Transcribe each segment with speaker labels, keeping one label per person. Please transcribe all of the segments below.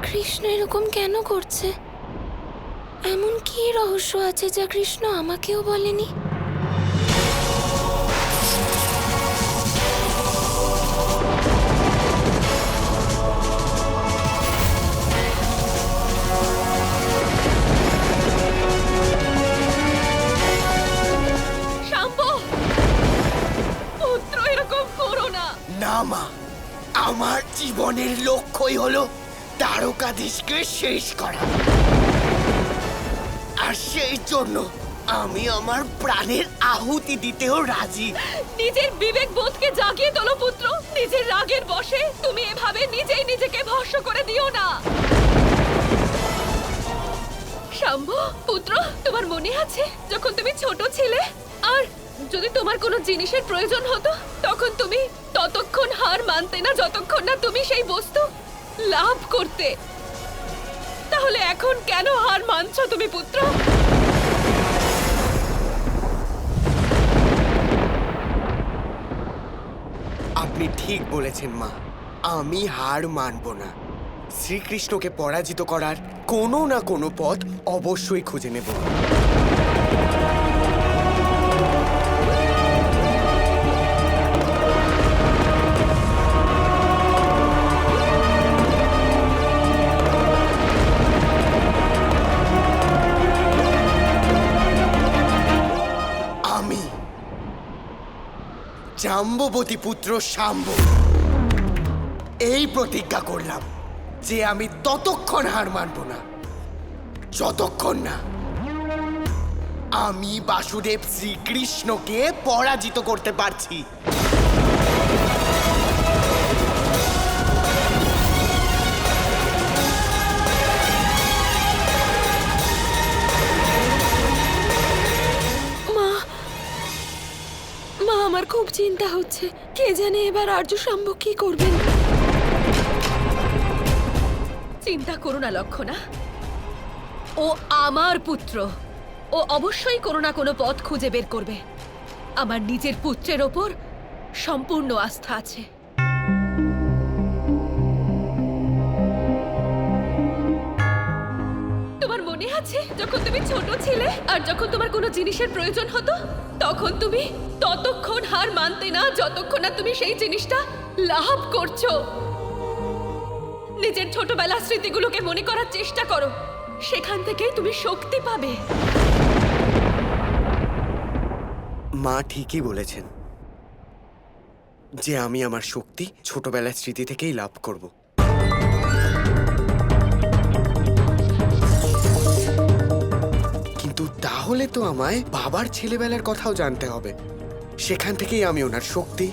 Speaker 1: কৃষ্ণ এরকম কেন করছে? এমন কি রহস্য আছে যা কৃষ্ণ আমাকেও বলেনি?
Speaker 2: না মা, আমার জীবনের লক্ষ্যই হলো দ্বারকাধীশকে শেষ করা, আর সেই জন্য আমি আমার প্রাণের আহুতি দিতেও রাজি।
Speaker 3: নিজের বিবেক বোধকে জাগিয়ে তোলো পুত্র। নিজের রাগের বশে তুমি এভাবে নিজেই নিজেকে ভস্ম করে দিও না। শাম্ভু পুত্র, তোমার মনে আছে যখন তুমি ছোট ছিলে আর যদি তোমার কোনো জিনিসের প্রয়োজন হতো তখন তুমি ততক্ষণ হার মানতে না যতক্ষণ না তুমি সেই বস্তু লাভ করতে। তাহলে এখন কেন হার মানছো তুমি পুত্র?
Speaker 2: আপনি ঠিক বলেছেন মা, আমি হার মানব না। শ্রীকৃষ্ণকে পরাজিত করার কোনো না কোনো পথ অবশ্যই খুঁজে নেব। আমি জাম্ববতী পুত্র শাম্ব এই প্রতিজ্ঞা করলাম যে আমি ততক্ষণ হার মানব না যতক্ষণ না আমি বাসুদেব শ্রীকৃষ্ণকে পরাজিত করতে পারছি।
Speaker 1: আমার খুব চিন্তা হচ্ছে, কে জানে এবার আর্য শাম্ভ কি করবেন।
Speaker 3: চিন্তা করো না লক্ষণা, ও আমার পুত্র। ও অবশ্যই কোনো না কোনো পথ খুঁজে বের করবে। আমার নিজের পুত্রের ওপর সম্পূর্ণ আস্থা আছে। তোমার মনে আছে যখন তুমি ছোট ছিলে আর যখন তোমার কোনো জিনিসের প্রয়োজন হতো তখন তুমি ততক্ষণ হার মানতে না যতক্ষণ না তুমি সেই জিনিসটা লাভ করছো। নিজের ছোটবেলার স্মৃতিগুলোকে মনে করার চেষ্টা করো, সেখান থেকেই তুমি শক্তি পাবে।
Speaker 2: মা ঠিকই বলেছেন যে আমি আমার শক্তি ছোটবেলার স্মৃতি থেকেই লাভ করব। কিন্তু তাহলে তো আমায় বাবার ছেলেবেলার কথাও জানতে হবে। সেখান থেকেই আমি ওনার শক্তি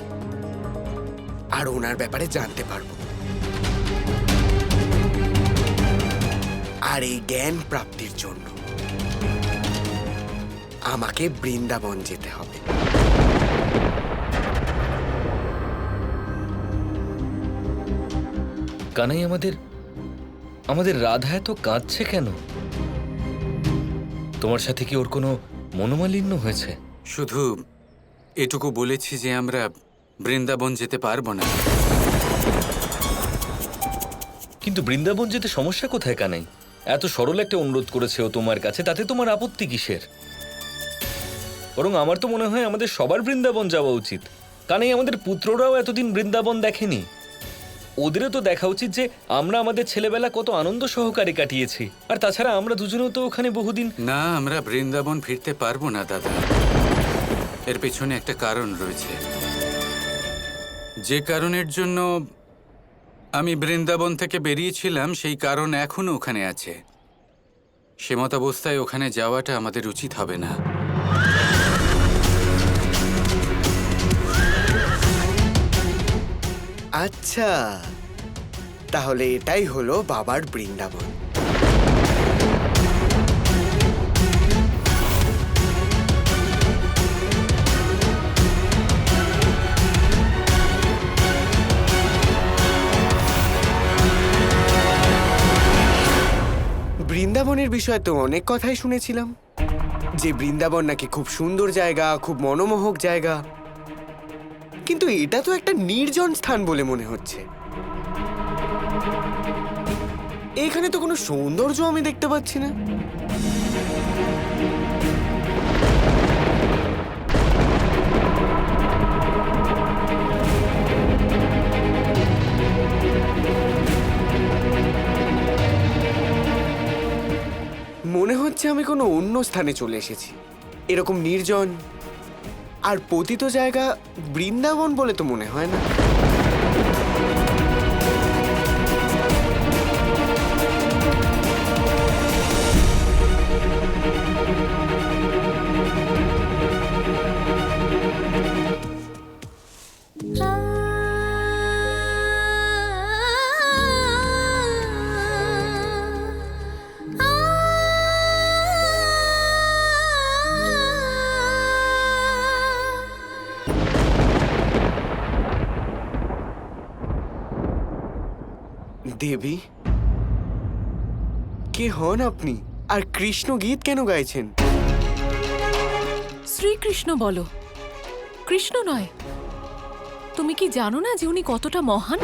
Speaker 2: আর ওনার ব্যাপারে জানতে পারবো। আর এই জ্ঞান প্রাপ্তির জন্য আমাকে বৃন্দাবন যেতে হবে।
Speaker 4: কানাই, আমাদের রাধা এত কাঁদছে কেন? তোমার সাথে কি ওর কোনো মনোমালিন্য হয়েছে?
Speaker 5: শুধু এটুকু বলেছি যে আমরা বৃন্দাবন যেতে পারবো না।
Speaker 4: কিন্তু বৃন্দাবন যেতে সমস্যা কোথায় কানাই? এত সরল একটা অনুরোধ করেছে ও তোমার কাছে, তাতে তোমার আপত্তি কিসের? বরং আমার তো মনে হয় আমাদের সবার বৃন্দাবন যাওয়া উচিত। কানাই, আমাদের পুত্ররাও এতদিন বৃন্দাবন দেখেনি। ওদেরও তো দেখা উচিত যে আমরা আমাদের ছেলেবেলা কত আনন্দ সহকারে কাটিয়েছি। আর তাছাড়া আমরা দুজনেও তো ওখানে বহুদিন।
Speaker 5: না, আমরা বৃন্দাবন ফিরতে পারবো না দাদা। এর পেছনে একটা কারণ রয়েছে, যে কারণের জন্য আমি বৃন্দাবন থেকে বেরিয়েছিলাম সেই কারণ এখনো ওখানে আছে। সে মতাবস্থায় ওখানে যাওয়াটা আমাদের উচিত হবে না।
Speaker 2: আচ্ছা, তাহলে এটাই হলো বাবার বৃন্দাবন। বৃন্দাবনের বিষয়ে তো অনেক কথাই শুনেছিলাম, যে বৃন্দাবন নাকি খুব সুন্দর জায়গা, খুব মনোমোহক জায়গা। কিন্তু এটা তো একটা নির্জন স্থান বলে মনে হচ্ছে। এখানে তো কোনো সৌন্দর্য আমি দেখতে পাচ্ছি না। মনে হচ্ছে আমি কোনো অন্য স্থানে চলে এসেছি। এরকম নির্জন আর পতিত জায়গা বৃন্দাবন বলে তো মনে হয় না। দেবী, কে হন আপনি? আর কৃষ্ণ গীত কেন গাইছেন?
Speaker 3: শ্রীকৃষ্ণ বলো, কৃষ্ণ নয়। তুমি কি জানো না যে উনি কতটা মহান?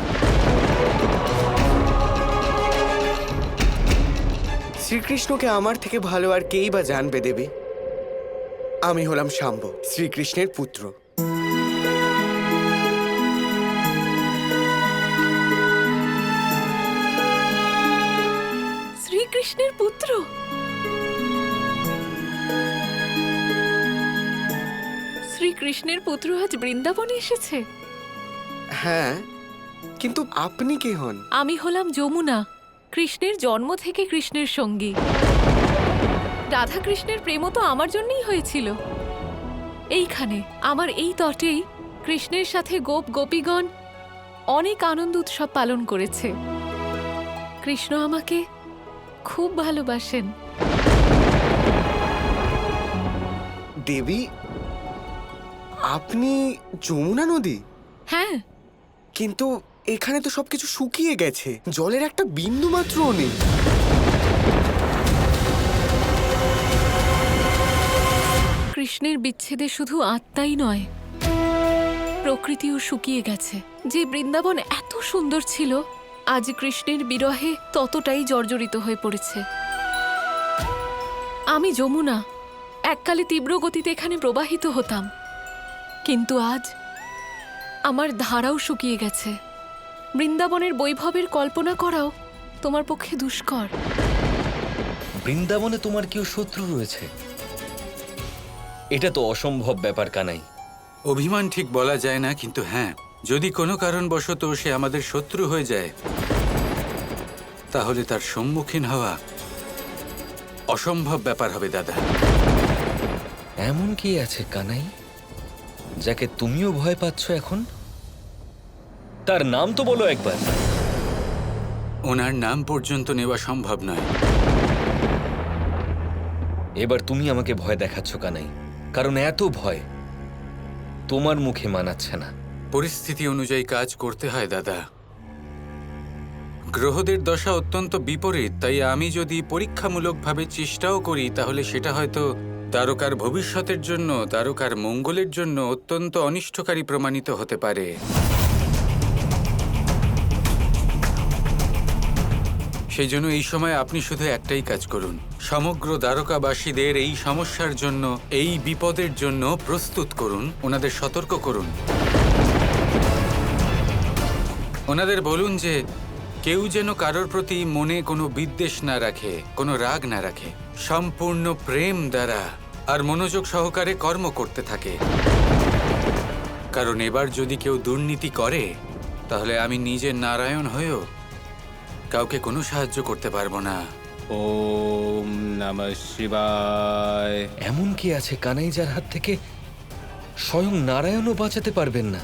Speaker 2: শ্রীকৃষ্ণকে আমার থেকে ভালো আর কেই বা জানবে দেবী? আমি হলাম শাম্ব, শ্রীকৃষ্ণের পুত্র।
Speaker 3: শ্রীকৃষ্ণের পুত্র? শ্রীকৃষ্ণের পুত্র আজ বৃন্দাবনে এসেছে?
Speaker 2: হ্যাঁ, কিন্তু আপনি কে হন?
Speaker 3: আমি হলাম যমুনা, কৃষ্ণের জন্ম থেকে কৃষ্ণের সঙ্গী। রাধা কৃষ্ণের প্রেমও তো আমার জন্যই হয়েছিল। এইখানে আমার এই তটেই কৃষ্ণের সাথে গোপীগণ অনেক আনন্দ উৎসব পালন করেছে। কৃষ্ণ আমাকে খুব ভালোবাসেন।
Speaker 2: দেবী, আপনি যমুনা নদী?
Speaker 3: হ্যাঁ,
Speaker 2: কিন্তু এখানে তো সবকিছু শুকিয়ে গেছে, জলের একটা বিন্দু মাত্রও নেই।
Speaker 3: কৃষ্ণের বিচ্ছেদে শুধু আত্মাই নয়, প্রকৃতিও শুকিয়ে গেছে। যে বৃন্দাবন এত সুন্দর ছিল, আজ কৃষ্ণের বিরহে ততটাই জর্জরিত হয়ে পড়েছে। আমি যমুনা, এককালে তীব্র গতিতে এখানে প্রবাহিত হতাম, কিন্তু আজ আমার ধারাও শুকিয়ে গেছে। বৃন্দাবনের বৈভবের কল্পনা করাও তোমার পক্ষে দুষ্কর।
Speaker 4: বৃন্দাবনে তোমার কেউ শত্রু রয়েছে? এটা তো অসম্ভব ব্যাপার কানাই।
Speaker 5: অভিমান ঠিক বলা যায় না, কিন্তু হ্যাঁ, যদি কোনো কারণবশত সে আমাদের শত্রু হয়ে যায়, তাহলে তার সম্মুখীন হওয়া অসম্ভব ব্যাপার হবে দাদা।
Speaker 4: এমন কি আছে কানাই যাকে তুমিও ভয় পাচ্ছ এখন? তার নাম তো বলো একবার।
Speaker 5: ওনার নাম পর্যন্ত নেওয়া সম্ভব নয়।
Speaker 4: এবার তুমি আমাকে ভয় দেখাচ্ছ কানাই, কারণ এত ভয় তোমার মুখে মানাচ্ছে না।
Speaker 5: পরিস্থিতি অনুযায়ী কাজ করতে হয় দাদা। গ্রহদের দশা অত্যন্ত বিপরীত, তাই আমি যদি পরীক্ষামূলকভাবে চেষ্টাও করি, তাহলে সেটা হয়তো দ্বারকার ভবিষ্যতের জন্য, দ্বারকার মঙ্গলের জন্য অত্যন্ত অনিষ্টকারী প্রমাণিত হতে পারে। সেই জন্য এই সময় আপনি শুধু একটাই কাজ করুন, সমগ্র দ্বারকাবাসীদের এই সমস্যার জন্য, এই বিপদের জন্য প্রস্তুত করুন, ওনাদের সতর্ক করুন। ওনাদের বলুন যে কেউ যেন কারোর প্রতি মনে কোনো বিদ্বেষ না রাখে, কোনো রাগ না রাখে, সম্পূর্ণ প্রেম দ্বারা আর মনোযোগ সহকারে কর্ম করতে থাকে। কারণ এবার যদি কেউ দুর্নীতি করে, তাহলে আমি নিজে নারায়ণ হয়েও কাউকে কোনো সাহায্য করতে পারবো না।
Speaker 6: ওম নমঃ শিবায়।
Speaker 4: এমন কি আছে কানাই যার হাত থেকে স্বয়ং নারায়ণও বাঁচাতে পারবেন না?